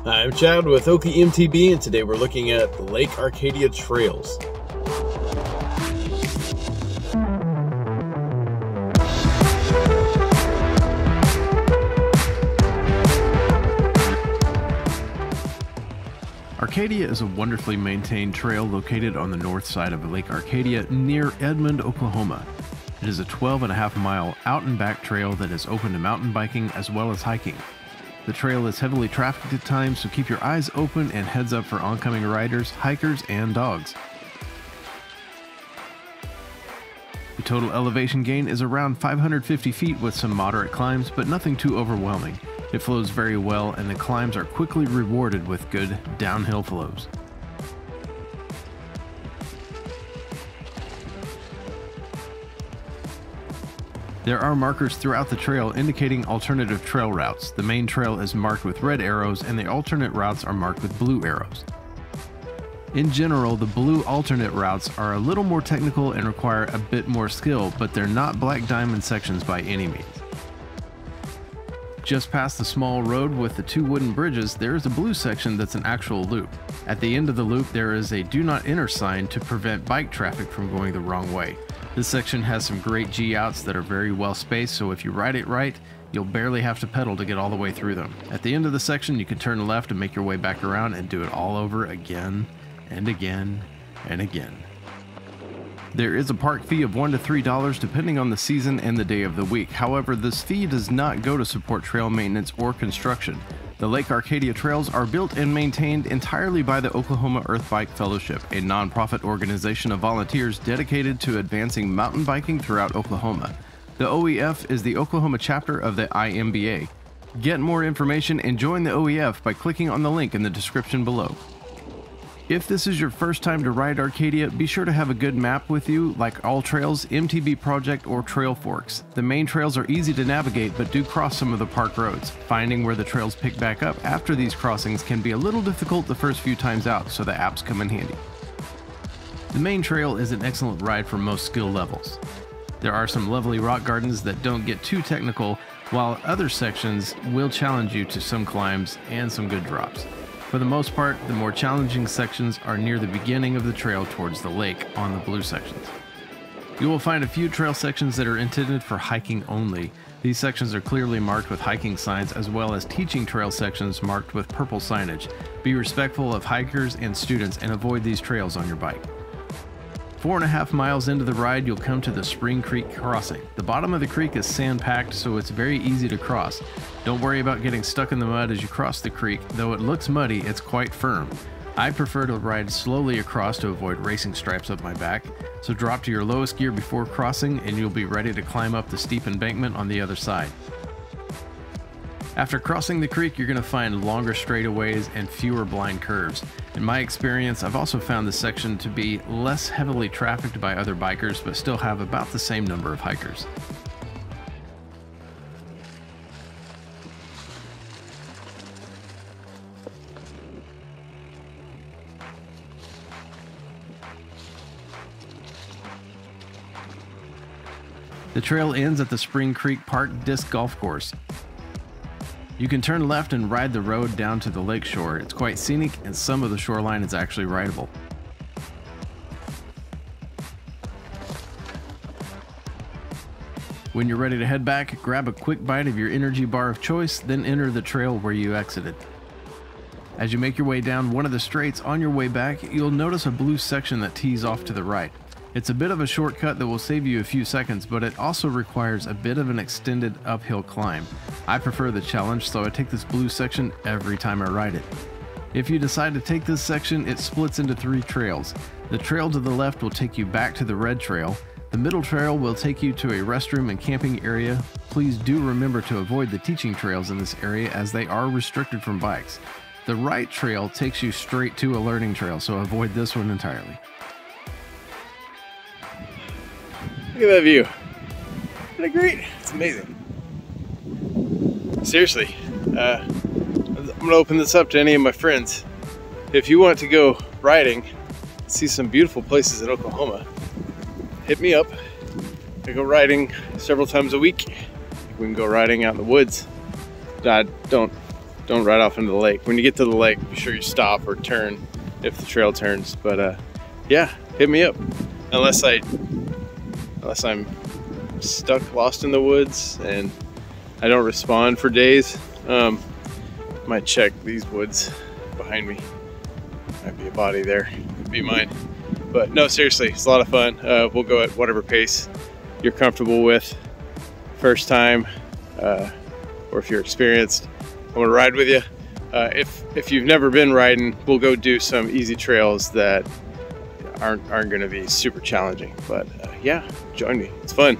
I'm Chad with Okie MTB, and today we're looking at the Lake Arcadia Trails. Arcadia is a wonderfully maintained trail located on the north side of Lake Arcadia near Edmond, Oklahoma. It is a 12.5 mile out and back trail that is open to mountain biking as well as hiking. The trail is heavily trafficked at times, so keep your eyes open and heads up for oncoming riders, hikers, and dogs. The total elevation gain is around 550 feet with some moderate climbs, but nothing too overwhelming. It flows very well, and the climbs are quickly rewarded with good downhill flows. There are markers throughout the trail indicating alternative trail routes. The main trail is marked with red arrows, and the alternate routes are marked with blue arrows. In general, the blue alternate routes are a little more technical and require a bit more skill, but they're not black diamond sections by any means. Just past the small road with the two wooden bridges, there is a blue section that's an actual loop. At the end of the loop, there is a do not enter sign to prevent bike traffic from going the wrong way. This section has some great G-outs that are very well spaced, so if you ride it right, you'll barely have to pedal to get all the way through them. At the end of the section, you can turn left and make your way back around and do it all over again and again and again. There is a park fee of $1 to $3 depending on the season and the day of the week. However, this fee does not go to support trail maintenance or construction. The Lake Arcadia Trails are built and maintained entirely by the Oklahoma Earthbike Fellowship, a non-profit organization of volunteers dedicated to advancing mountain biking throughout Oklahoma. The OEF is the Oklahoma chapter of the IMBA. Get more information and join the OEF by clicking on the link in the description below. If this is your first time to ride Arcadia, be sure to have a good map with you, like All Trails, MTB Project, or Trail Forks. The main trails are easy to navigate, but do cross some of the park roads. Finding where the trails pick back up after these crossings can be a little difficult the first few times out, so the apps come in handy. The main trail is an excellent ride for most skill levels. There are some lovely rock gardens that don't get too technical, while other sections will challenge you to some climbs and some good drops. For the most part, the more challenging sections are near the beginning of the trail towards the lake on the blue sections. You will find a few trail sections that are intended for hiking only. These sections are clearly marked with hiking signs, as well as teaching trail sections marked with purple signage. Be respectful of hikers and students and avoid these trails on your bike. 4.5 miles into the ride, you'll come to the Spring Creek crossing. The bottom of the creek is sand-packed, so it's very easy to cross. Don't worry about getting stuck in the mud as you cross the creek. Though it looks muddy, it's quite firm. I prefer to ride slowly across to avoid racing stripes up my back, so drop to your lowest gear before crossing and you'll be ready to climb up the steep embankment on the other side. After crossing the creek, you're going to find longer straightaways and fewer blind curves. In my experience, I've also found this section to be less heavily trafficked by other bikers, but still have about the same number of hikers. The trail ends at the Spring Creek Park Disc Golf Course. You can turn left and ride the road down to the lake shore. It's quite scenic, and some of the shoreline is actually rideable. When you're ready to head back, grab a quick bite of your energy bar of choice, then enter the trail where you exited. As you make your way down one of the straights on your way back, you'll notice a blue section that tees off to the right. It's a bit of a shortcut that will save you a few seconds, but it also requires a bit of an extended uphill climb. I prefer the challenge, so I take this blue section every time I ride it. If you decide to take this section, it splits into 3 trails. The trail to the left will take you back to the red trail. The middle trail will take you to a restroom and camping area. Please do remember to avoid the teaching trails in this area as they are restricted from bikes. The right trail takes you straight to a learning trail, so avoid this one entirely. Look at that view. Isn't that great? It's amazing. Seriously, I'm gonna open this up to any of my friends. If you want to go riding, see some beautiful places in Oklahoma, hit me up. I go riding several times a week. We can go riding out in the woods. I don't don't ride off into the lake. When you get to the lake, be sure you stop or turn if the trail turns. But yeah, hit me up. Unless I'm stuck, lost in the woods, and I don't respond for days. Might check these woods behind me. Might be a body there. Could be mine. But no, seriously, it's a lot of fun. We'll go at whatever pace you're comfortable with. First time, or if you're experienced, I want to ride with you. If you've never been riding, we'll go do some easy trails that aren't going to be super challenging. But yeah, join me. It's fun.